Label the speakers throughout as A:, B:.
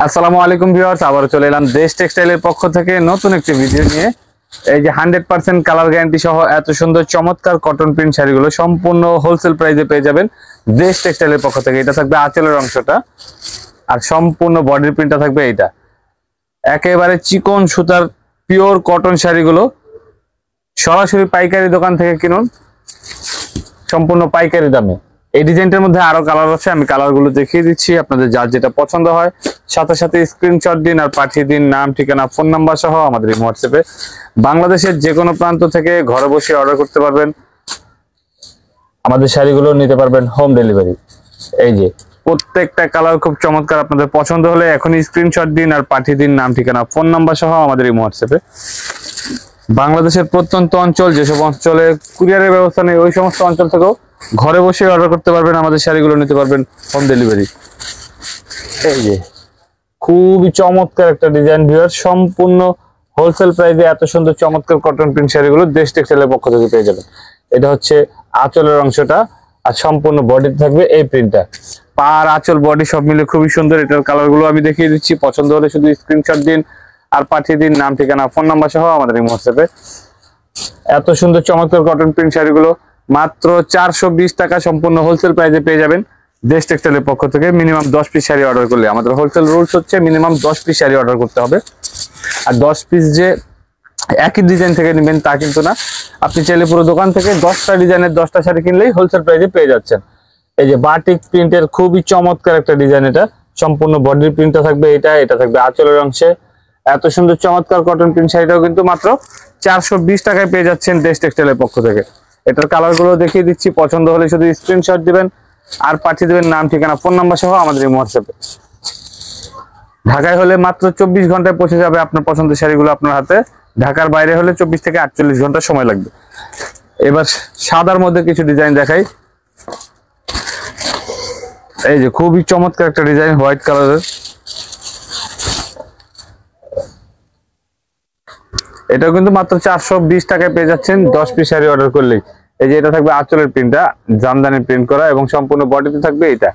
A: আসসালামু আলাইকুম ভিউয়ার্স, আবার চলে এলাম দেশ টেক্সটাইলের পক্ষ থেকে নতুন একটি ভিডিও নিয়ে। এই যে 100% কালার গ্যারান্টি সহ এত সুন্দর চমৎকার কটন প্রিন্ট শাড়িগুলো সম্পূর্ণ হোলসেল প্রাইসে পেয়ে যাবেন দেশ টেক্সটাইলের পক্ষ থেকে। এটা থাকবে আঁচলের অংশটা, আর সম্পূর্ণ বডির প্রিন্টটা থাকবে এইটা। একেবারে চিকন সুতার পিওর কটন শাড়িগুলো সরাসরি পাইকারি দোকান থেকে কিনুন সম্পূর্ণ পাইকারি দামে। এই ডিজাইনটার মধ্যে আরো কালার আছে, আমি কালারগুলো দেখিয়ে দিচ্ছি। আপনাদের যার যেটা পছন্দ হয় সাথে সাথে স্ক্রিনশট দিন আর পাঠিয়ে দিন নাম, ঠিকানা, ফোন নাম্বার সহ আমাদের এই হোয়াটসঅ্যাপে। বাংলাদেশের যে কোনো প্রান্ত থেকে ঘরে বসে অর্ডার করতে পারবেন, আমাদের শাড়িগুলো নিতে পারবেন হোম ডেলিভারি। এই যে প্রত্যেকটা কালার খুব চমৎকার, আপনাদের পছন্দ হলে এখনই স্ক্রিনশট দিন আর পাঠিয়ে দিন নাম, ঠিকানা, ফোন নাম্বার সহ আমাদের এই হোয়াটসঅ্যাপে। বাংলাদেশের প্রত্যন্ত অঞ্চল, যেসব অঞ্চলে কুরিয়ারের ব্যবস্থা নেই ওই সমস্ত অঞ্চল থেকেও ঘরে বসে অর্ডার করতে পারবেন, আমাদের শাড়িগুলো নিতে পারবেন হোম ডেলিভারি। এই যে খুবই চমৎকার একটা ডিজাইন ভিউয়ার, সম্পূর্ণ হোলসেল প্রাইসে এত সুন্দর চমৎকার কটন প্রিন্ট শাড়িগুলো দেশ টেক্সটাইলের পক্ষ থেকে পেয়ে যাবেন। এটা হচ্ছে আঁচলের অংশটা, আর সম্পূর্ণ বডিতে থাকবে এই প্রিন্টটা। পার আঁচল বডি সব মিলে খুবই সুন্দর। এটার কালারগুলো আমি দেখিয়ে দিচ্ছি, পছন্দ হলে শুধু স্ক্রিনশট দিন আর পাঠিয়ে দিন নাম, ঠিকানা, ফোন নাম্বার সহ আমাদের এই হোয়াটসঅ্যাপে। এত সুন্দর চমৎকার কটন প্রিন্ট শাড়িগুলো মাত্র 420 টাকা সম্পূর্ণ হোলসেল প্রাইসে পেয়ে যাবেন দেশ টেক্সটাইলের পক্ষ থেকে। মিনিমাম 10 পিস শাড়ি অর্ডার করলে, আমাদের হোলসেল রুলস হচ্ছে মিনিমাম 10 পিস শাড়ি অর্ডার করতে হবে। আর 10 পিস যে একই ডিজাইন থেকে নেবেন তা কিন্তু না, আপনি চাইলে পুরো দোকান থেকে 10টা ডিজাইনের 10টা শাড়ি কিনলেই হোলসেল প্রাইসে পেয়ে যাচ্ছেন। এই যে বাটিক প্রিন্টের খুবই চমৎকার একটা ডিজাইন, এটা সম্পূর্ণ বডির প্রিন্টটা থাকবে এটা থাকবে আঁচলের অংশে। এত সুন্দর চমৎকার কটন প্রিন্ট শাড়িটাও কিন্তু মাত্র 420 টাকায় পেয়ে যাচ্ছেন দেশ টেক্সটাইলের পক্ষ থেকে। এটার কালার গুলো দেখিয়ে দিচ্ছি, পছন্দ হলে শুধু স্ক্রিনশট দিবেন আর পাঠিয়ে দিবেন নাম, ঠিকানা, ফোন নাম্বার সহ আমাদের এই হোয়াটসঅ্যাপে। ঢাকায় হলে মাত্র 24 ঘন্টায় পৌঁছে যাবে আপনার পছন্দের শাড়িগুলো আপনার হাতে। ঢাকার বাইরে হলে 24 থেকে 48 ঘন্টা সময় লাগবে। এবার সাদার মধ্যে কিছু ডিজাইন দেখাই। এই যে খুবই চমৎকার একটা ডিজাইন হোয়াইট কালারের, এটা কিন্তু মাত্র 420 টাকায় পেয়ে যাচ্ছেন 10 পিস শাড়ি অর্ডার করলেই। এই যে এটা থাকবে আঁচলের প্রিন্টটা, জামদানি প্রিন্ট করা এবং সম্পূর্ণ বডিতে থাকবে এটা।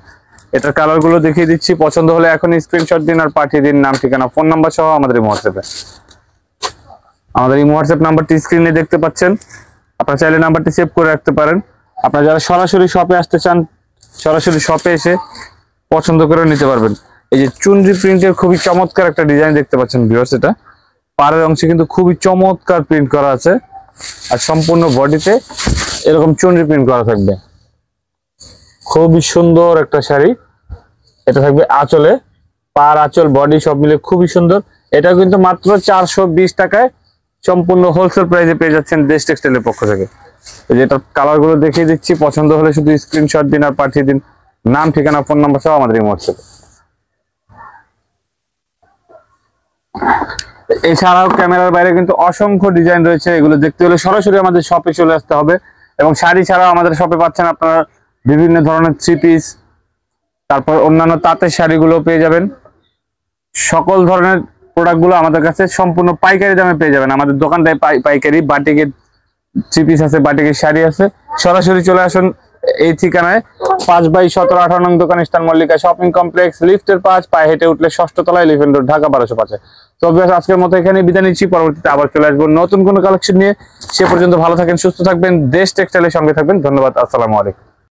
A: এটার কালার গুলো দেখিয়ে দিচ্ছি, পছন্দ হলে এখন স্ক্রিনশট দিন আর পাঠিয়ে দিন নাম, ঠিকানা, ফোন নাম্বার সহ আমাদের এই হোয়াটসঅ্যাপে। আমাদের এই হোয়াটসঅ্যাপ নাম্বারটি স্ক্রিনে দেখতে পাচ্ছেন, আপনারা চাইলে নাম্বারটি সেভ করে রাখতে পারেন। আপনারা যারা সরাসরি শপে আসতে চান সরাসরি শপে এসে পছন্দ করে নিতে পারবেন। এই যে চুনরি প্রিন্টের খুবই চমৎকার একটা ডিজাইন দেখতে পাচ্ছেন ভিউয়ার্স, এটা পাড়ের অংশে কিন্তু খুবই চমৎকার প্রিন্ট করা আছে, আর সম্পূর্ণ বডিতে এরকম চুনরি প্রিন্ট করা থাকবে। খুবই সুন্দর একটা শাড়ি, এটা থাকবে আঁচলে, পার আঁচল বডি সব মিলে খুবই সুন্দর। এটা কিন্তু মাত্র 420 টাকায় সম্পূর্ণ হোলসেল প্রাইসে পেয়ে যাচ্ছেন দেশ টেক্সটাইলের পক্ষ থেকে। যেটা কালার গুলো দেখিয়ে দিচ্ছি, পছন্দ হলে শুধু স্ক্রিনশট দিন আর পাঠিয়ে দিন নাম, ঠিকানা, ফোন নাম্বার সহ আমাদের এই হোয়াটসঅ্যাপে। এছাড়াও ক্যামেরার বাইরে কিন্তু অসংখ্য ডিজাইন রয়েছে, এগুলো দেখতে হলে সরাসরি আমাদের শপে চলে আসতে হবে। এবং শাড়ি ছাড়াও আমাদের শপে পাচ্ছেন আপনারা বিভিন্ন ধরনের 3 পিস, তারপর অন্যান্য তাঁতের শাড়িগুলো পেয়ে যাবেন। সকল ধরনের প্রোডাক্টগুলো আমাদের কাছে সম্পূর্ণ পাইকারি দামে পেয়ে যাবেন। আমাদের দোকানটায় পাইকারি, বাটিকের 3 পিস আছে, বাটিকের শাড়ি আছে। সরাসরি চলে আসুন এই ঠিকানায়, 5/17-18 নং দোকান, ইস্টার্ন মল্লিকা শপিং কমপ্লেক্স, লিফটের 5, পায়ে হেঁটে উঠলে 6ষ্ঠ তলায়, এলিফ্যান্ট রোড, ঢাকা 1205। তো আজকের মতো এখানে বিদায় নিচ্ছি, পরবর্তীতে আবার চলে আসবো নতুন কোনো কালেকশন নিয়ে। সে পর্যন্ত ভালো থাকেন, সুস্থ থাকবেন, দেশ টেক্সটাইলের সঙ্গে থাকবেন। ধন্যবাদ, আসসালামু আলাইকুম।